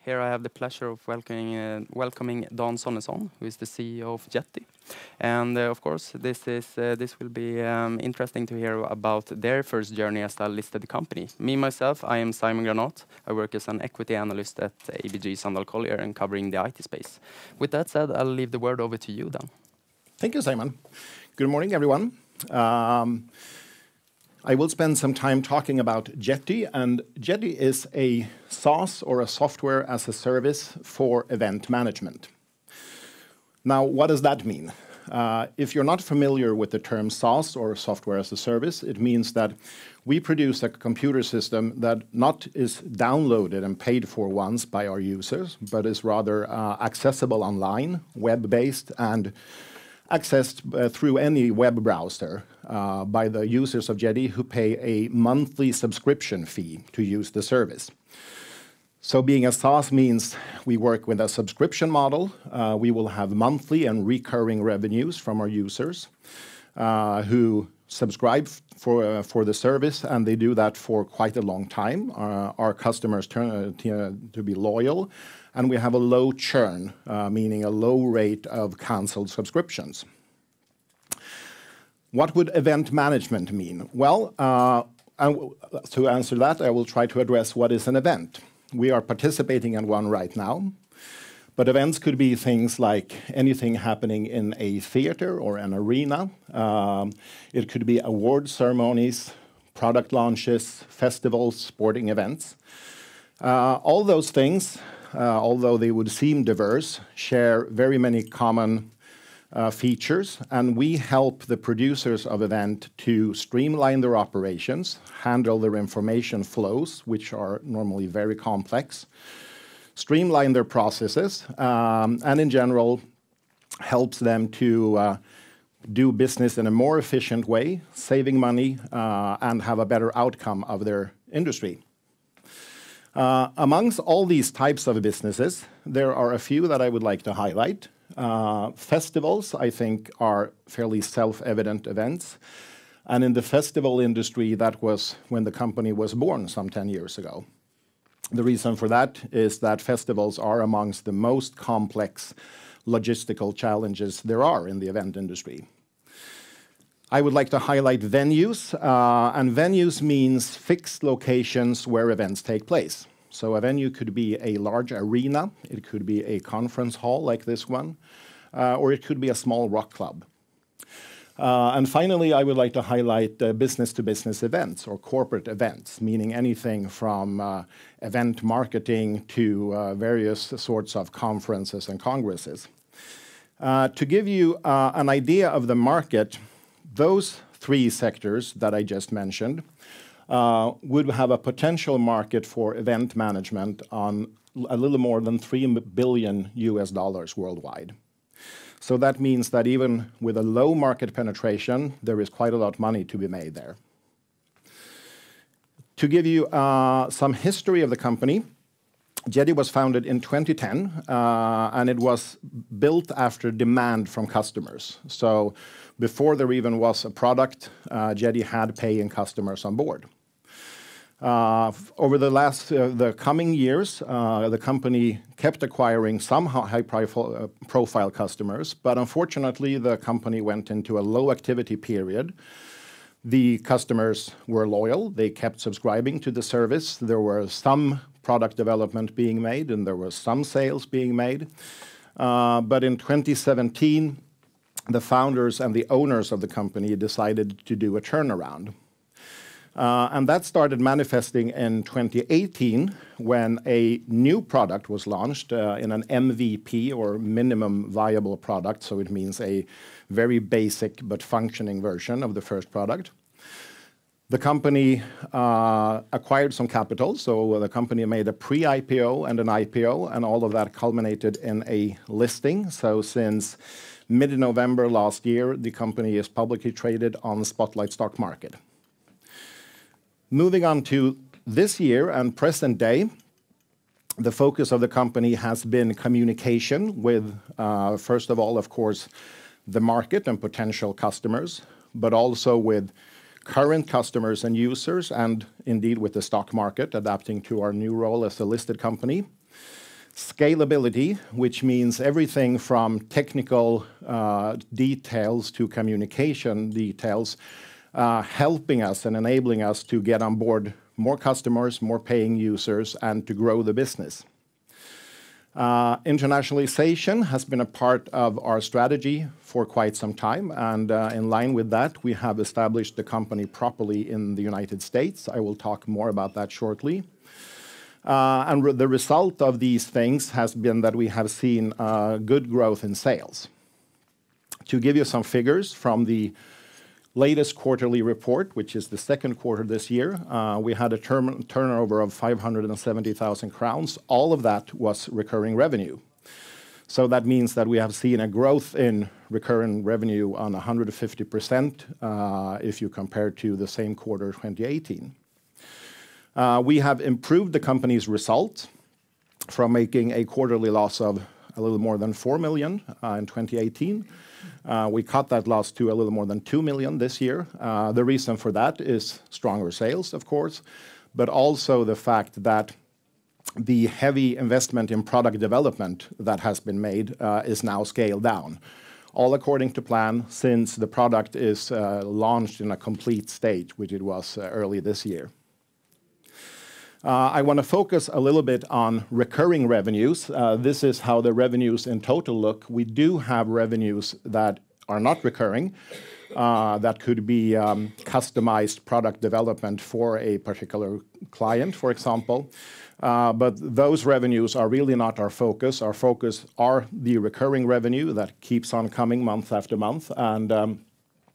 Here I have the pleasure of welcoming Don Sonesson, who is the CEO of Jetty. And of course, this will be interesting to hear about their first journey as a listed company. Me, myself, I am Simon Granat. I work as an equity analyst at ABG Sandal Collier and covering the IT space. With that said, I'll leave the word over to you, Don. Thank you, Simon. Good morning, everyone. I will spend some time talking about Jetty, and Jetty is a SaaS or a software as a service for event management. Now, what does that mean? If you're not familiar with the term SaaS or software as a service, it means that we produce a computer system that not is downloaded and paid for once by our users, but is rather accessible online, web-based, and accessed through any web browser by the users of Jetty who pay a monthly subscription fee to use the service. So being a SaaS means we work with a subscription model. We will have monthly and recurring revenues from our users who subscribe for the service, and they do that for quite a long time. Our customers turn to be loyal, and we have a low churn, meaning a low rate of cancelled subscriptions. What would event management mean? Well, to answer that, I will try to address what is an event. We are participating in one right now, but events could be things like anything happening in a theater or an arena. It could be award ceremonies, product launches, festivals, sporting events. All those things, although they would seem diverse, share very many common features, and we help the producers of event to streamline their operations, handle their information flows, which are normally very complex, streamline their processes, and in general helps them to do business in a more efficient way, saving money, and have a better outcome of their industry. Amongst all these types of businesses, there are a few that I would like to highlight. Festivals, I think, are fairly self-evident events. And in the festival industry, that was when the company was born some 10 years ago. The reason for that is that festivals are amongst the most complex logistical challenges there are in the event industry. I would like to highlight venues, and venues means fixed locations where events take place. So a venue could be a large arena, it could be a conference hall like this one, or it could be a small rock club. And finally, I would like to highlight business-to-business events or corporate events, meaning anything from event marketing to various sorts of conferences and congresses. To give you an idea of the market, those three sectors that I just mentioned would have a potential market for event management on a little more than $3 billion worldwide. So that means that even with a low market penetration, there is quite a lot of money to be made there. To give you some history of the company, Jetty was founded in 2010, and it was built after demand from customers. So before there even was a product, Jetty had paying customers on board. Over the coming years, the company kept acquiring some high-profile customers, but unfortunately, the company went into a low-activity period. The customers were loyal. They kept subscribing to the service. There were some product development being made, and there were some sales being made. But in 2017, the founders and the owners of the company decided to do a turnaround. And that started manifesting in 2018 when a new product was launched in an MVP or minimum viable product. So it means a very basic but functioning version of the first product. The company acquired some capital. So the company made a pre-IPO and an IPO, and all of that culminated in a listing. So since mid-November last year, the company is publicly traded on the Spotlight stock market. Moving on to this year and present day, the focus of the company has been communication with, first of all, of course, the market and potential customers, but also with current customers and users, and indeed with the stock market, adapting to our new role as a listed company. Scalability, which means everything from technical details to communication details, helping us and enabling us to get on board more customers, more paying users, and to grow the business. Internationalization has been a part of our strategy for quite some time, and in line with that, we have established the company properly in the United States. I will talk more about that shortly. And the result of these things has been that we have seen good growth in sales. To give you some figures from the latest quarterly report, which is the second quarter this year, we had a turnover of 570,000 crowns. All of that was recurring revenue. So that means that we have seen a growth in recurring revenue on 150% if you compare to the same quarter 2018. We have improved the company's result from making a quarterly loss of a little more than 4 million in 2018. We cut that loss to a little more than 2 million this year. The reason for that is stronger sales, of course, but also the fact that the heavy investment in product development that has been made is now scaled down. All according to plan, since the product is launched in a complete state, which it was early this year. I want to focus a little bit on recurring revenues. This is how the revenues in total look. We do have revenues that are not recurring, that could be customized product development for a particular client, for example. But those revenues are really not our focus. Our focus are the recurring revenue that keeps on coming month after month. And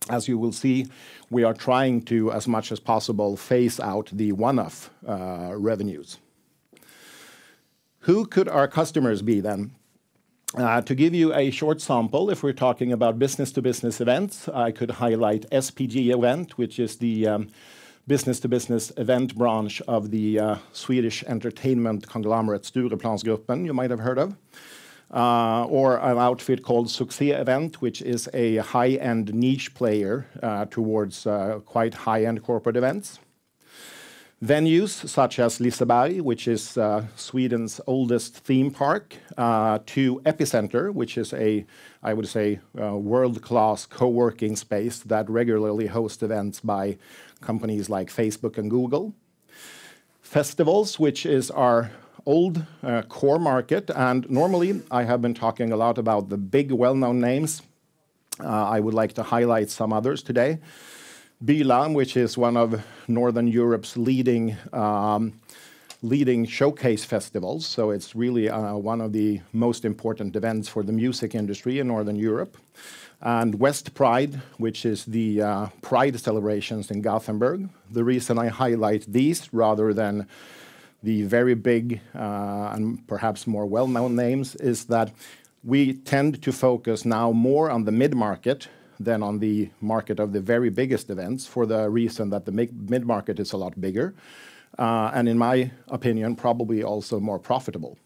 as you will see, we are trying to, as much as possible, phase out the one-off revenues. Who could our customers be then? To give you a short sample, if we're talking about business-to-business events, I could highlight SPG Event, which is the business-to-business event branch of the Swedish entertainment conglomerate Stureplansgruppen, you might have heard of. Or an outfit called Succé Event, which is a high-end niche player towards quite high-end corporate events. Venues such as Liseberg, which is Sweden's oldest theme park, to Epicenter, which is a, I would say, world-class co-working space that regularly hosts events by companies like Facebook and Google. Festivals, which is our old core market, and normally I have been talking a lot about the big well-known names. I would like to highlight some others today. Bylarm, which is one of Northern Europe's leading showcase festivals, so it's really one of the most important events for the music industry in Northern Europe. And West Pride, which is the Pride celebrations in Gothenburg. The reason I highlight these rather than the very big and perhaps more well-known names is that we tend to focus now more on the mid-market than on the market of the very biggest events, for the reason that the mid-market is a lot bigger, and in my opinion, probably also more profitable.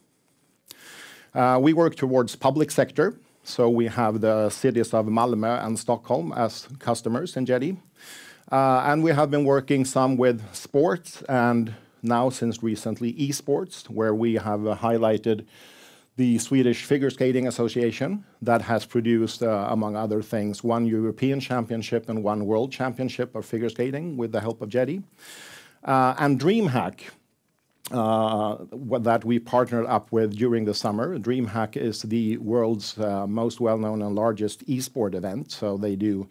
We work towards public sector, so we have the cities of Malmö and Stockholm as customers in Jetty. And we have been working some with sports and now since recently esports, where we have highlighted the Swedish Figure Skating Association that has produced, among other things, one European championship and one world championship of figure skating with the help of Jetty. And DreamHack, that we partnered up with during the summer. DreamHack is the world's most well-known and largest esport event, so they do,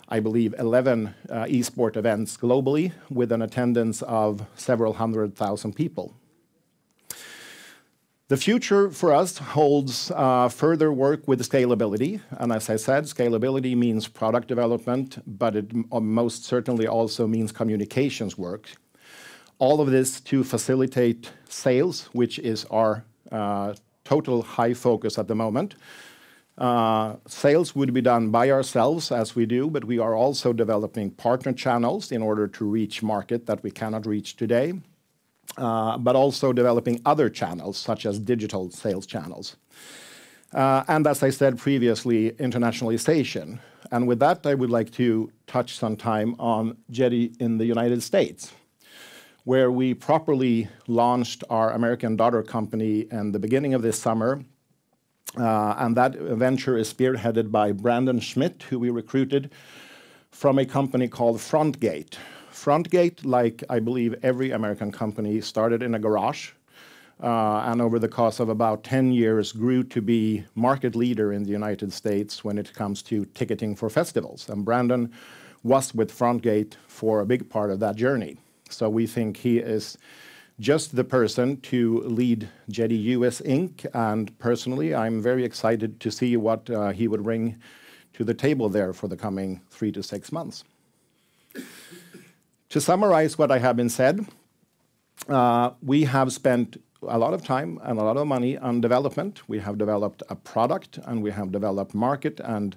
I believe, 11 esport events globally with an attendance of several 100,000 people. The future for us holds further work with scalability. And as I said, scalability means product development, but it most certainly also means communications work. All of this to facilitate sales, which is our total high focus at the moment. Sales would be done by ourselves as we do, but we are also developing partner channels in order to reach market that we cannot reach today, but also developing other channels such as digital sales channels. And as I said previously, internationalization. And with that, I would like to touch some time on Jetty in the United States. where we properly launched our American daughter company in the beginning of this summer. And that venture is spearheaded by Brandon Schmidt, who we recruited from a company called Frontgate. Frontgate, like I believe every American company, started in a garage. And over the course of about 10 years grew to be market leader in the United States when it comes to ticketing for festivals. And Brandon was with Frontgate for a big part of that journey. So we think he is just the person to lead Jetty US Inc. And personally, I'm very excited to see what he would bring to the table there for the coming 3 to 6 months. To summarize what I have been said, we have spent a lot of time and a lot of money on development. We have developed a product, and we have developed market and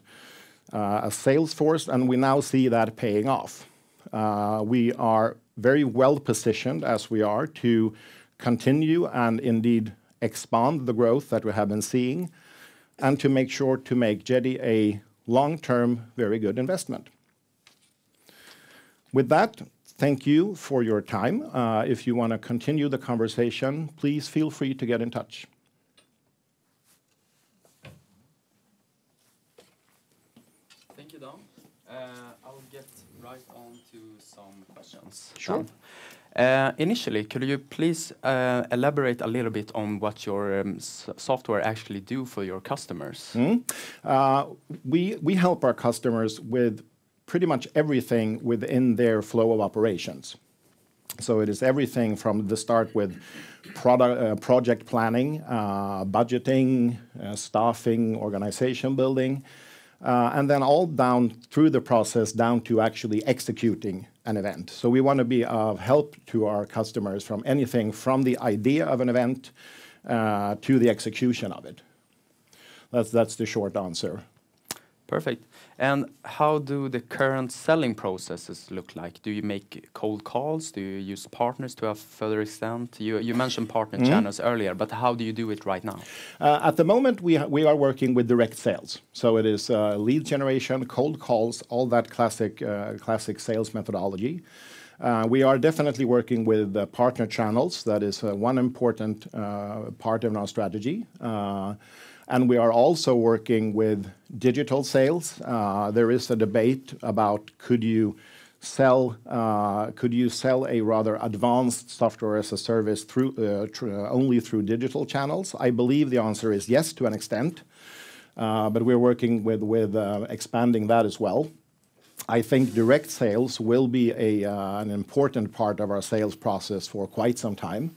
a sales force, and we now see that paying off. We are very well positioned as we are to continue and indeed expand the growth that we have been seeing, and to make sure to make Jetty a long-term, very good investment. With that, thank you for your time. If you want to continue the conversation, please feel free to get in touch. Thank you, Don. I'll get right on to some questions. Sure. Initially, could you please elaborate a little bit on what your software actually do for your customers? We help our customers with pretty much everything within their flow of operations. So it is everything from the start with project planning, budgeting, staffing, organization building, and then all down through the process down to actually executing an event. So we want to be of help to our customers from anything from the idea of an event to the execution of it. That's the short answer. Perfect. And how do the current selling processes look like? Do you make cold calls? Do you use partners to a further extent? You mentioned partner channels earlier, but how do you do it right now? At the moment, we are working with direct sales. So it is lead generation, cold calls, all that classic sales methodology. We are definitely working with partner channels. That is one important part of our strategy. And we are also working with digital sales. There is a debate about could you sell a rather advanced software as a service through only through digital channels. I believe the answer is yes to an extent, but we're working with expanding that as well. I think direct sales will be an important part of our sales process for quite some time.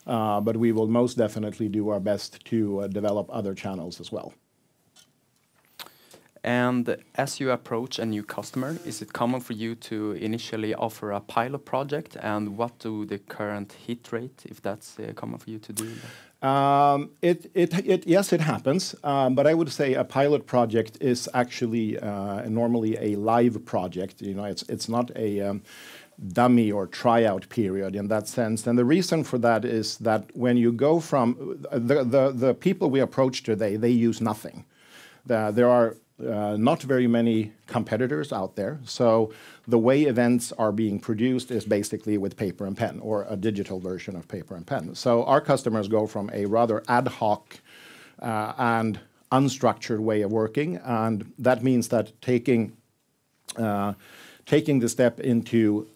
But we will most definitely do our best to develop other channels as well. And as you approach a new customer, is it common for you to initially offer a pilot project? And what do the current hit rate, if that's common for you to do? Yes, it happens. But I would say a pilot project is actually normally a live project. You know, it's not a dummy or tryout period in that sense. And the reason for that is that when you go from the people we approach today, they use nothing. There are not very many competitors out there. So the way events are being produced is basically with paper and pen, or a digital version of paper and pen. So our customers go from a rather ad hoc and unstructured way of working. And that means that taking the step into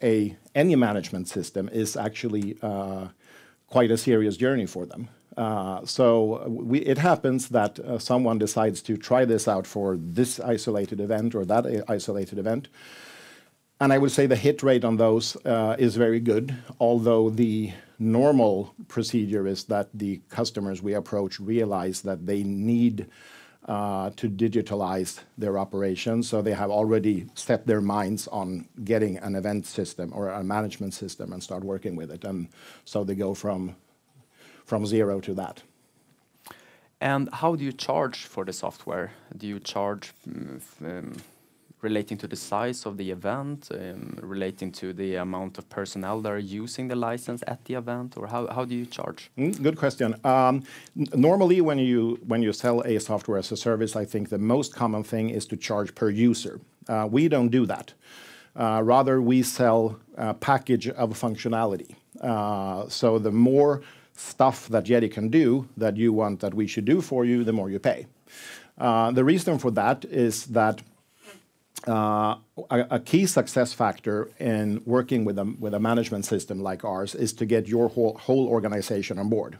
any management system is actually quite a serious journey for them. It happens that someone decides to try this out for this isolated event or that isolated event. And I would say the hit rate on those is very good, although the normal procedure is that the customers we approach realize that they need to digitalize their operations. So they have already set their minds on getting an event system or a management system and start working with it. And so they go from zero to that. And how do you charge for the software? Do you charge relating to the size of the event, relating to the amount of personnel that are using the license at the event, or how do you charge? Good question. Normally, when you sell a software as a service, I think the most common thing is to charge per user. We don't do that. Rather, we sell a package of functionality. So the more stuff that Jetty can do that you want that we should do for you, the more you pay. The reason for that is that a key success factor in working with a management system like ours is to get your whole organization on board.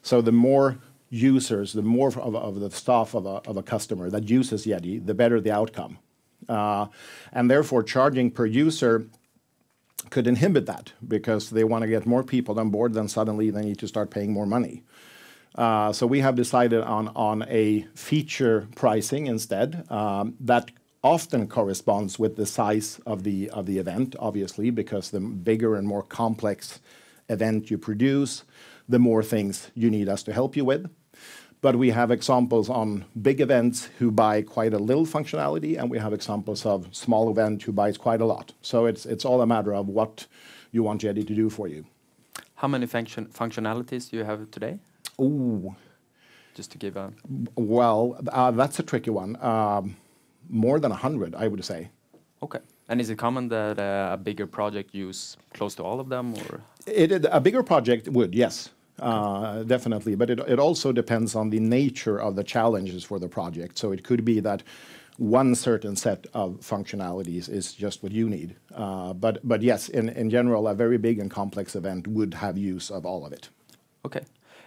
So the more users, the more of the staff of a customer that uses Jetty, the better the outcome. And therefore, charging per user could inhibit that because they want to get more people on board, then suddenly they need to start paying more money. So we have decided on a feature pricing instead that often corresponds with the size of the event, obviously, because the bigger and more complex event you produce, the more things you need us to help you with. But we have examples on big events who buy quite a little functionality, and we have examples of small event who buys quite a lot. So it's all a matter of what you want Jetty to do for you. How many functionalities do you have today? Ooh. Just to give a... Well, that's a tricky one. More than 100, I would say. Okay. And is it common that a bigger project use close to all of them, or? A bigger project would, yes. Definitely, but it also depends on the nature of the challenges for the project. So it could be that one certain set of functionalities is just what you need. But yes, in general, a very big and complex event would have use of all of it. Okay.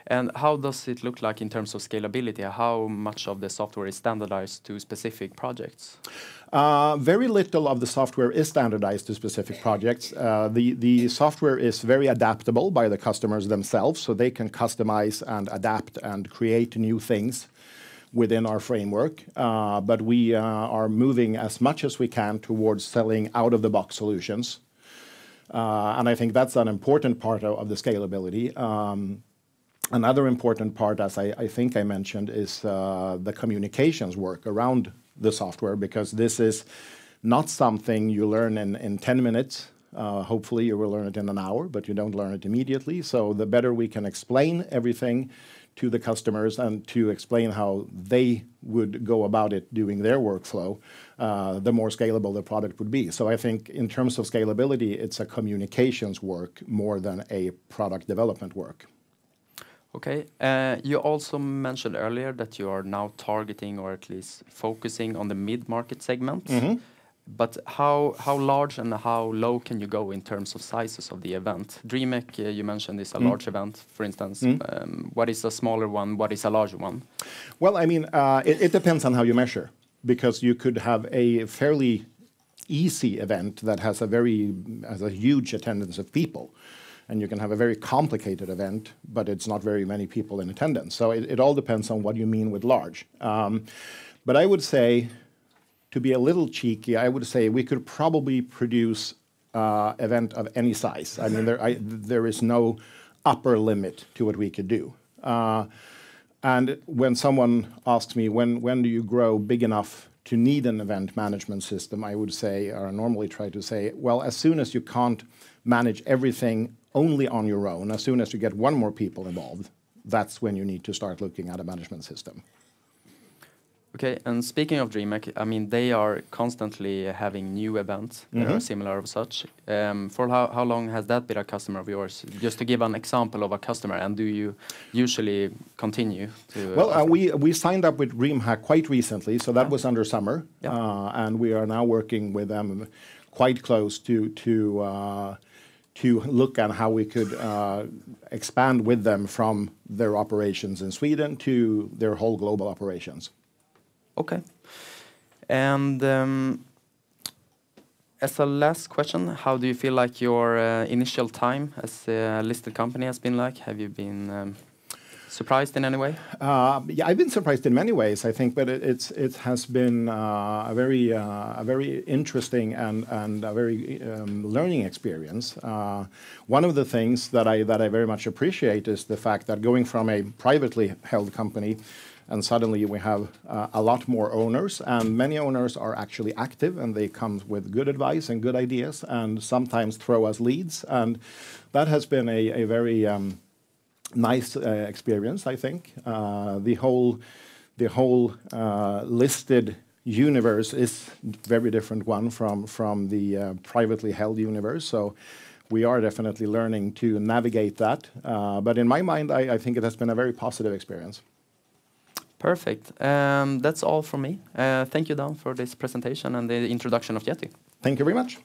And how does it look like in terms of scalability? How much of the software is standardized to specific projects? Very little of the software is standardized to specific projects. The software is very adaptable by the customers themselves, so they can customize and adapt and create new things within our framework. But we are moving as much as we can towards selling out-of-the-box solutions. And I think that's an important part of the scalability. Another important part, as I think I mentioned, is the communications work around the software, because this is not something you learn in 10 minutes. Hopefully you will learn it in an hour, but you don't learn it immediately. So the better we can explain everything to the customers and to explain how they would go about it doing their workflow, the more scalable the product would be. So I think in terms of scalability, it's a communications work more than a product development work. Okay. You also mentioned earlier that you are now targeting, or at least focusing on the mid-market segment. Mm-hmm. But how large and how low can you go in terms of sizes of the event? DreamHack, you mentioned, is a large event, for instance. What is a smaller one? What is a larger one? Well, I mean, it depends on how you measure, because you could have a fairly easy event that has a huge attendance of people. And you can have a very complicated event, but it's not very many people in attendance. So it all depends on what you mean with large. But I would say, to be a little cheeky, I would say we could probably produce an event of any size. I mean, there is no upper limit to what we could do. And when someone asks me, when do you grow big enough to need an event management system, I would say, or I normally try to say, well, as soon as you can't manage everything only on your own, as soon as you get one more people involved, that's when you need to start looking at a management system. Okay, and speaking of DreamHack, I mean, they are constantly having new events that are similar of such. For how long has that been a customer of yours? Just to give an example of a customer, and do you usually continue to... Well, we signed up with DreamHack quite recently, so that was under summer. Yeah. And we are now working with them quite close to look at how we could expand with them from their operations in Sweden to their whole global operations. Okay. And as a last question, how do you feel like your initial time as a listed company has been like? Have you been surprised in any way? Yeah, I've been surprised in many ways, I think, but it has been a very interesting and a very learning experience. One of the things that I very much appreciate is the fact that going from a privately held company, and suddenly we have a lot more owners, and many owners are actually active, and they come with good advice and good ideas, and sometimes throw us leads, and that has been a very nice experience, I think. The whole listed universe is very different one from the privately held universe. So we are definitely learning to navigate that. But in my mind, I think it has been a very positive experience. Perfect. That's all from me. Thank you, Dan, for this presentation and the introduction of Jetty. Thank you very much.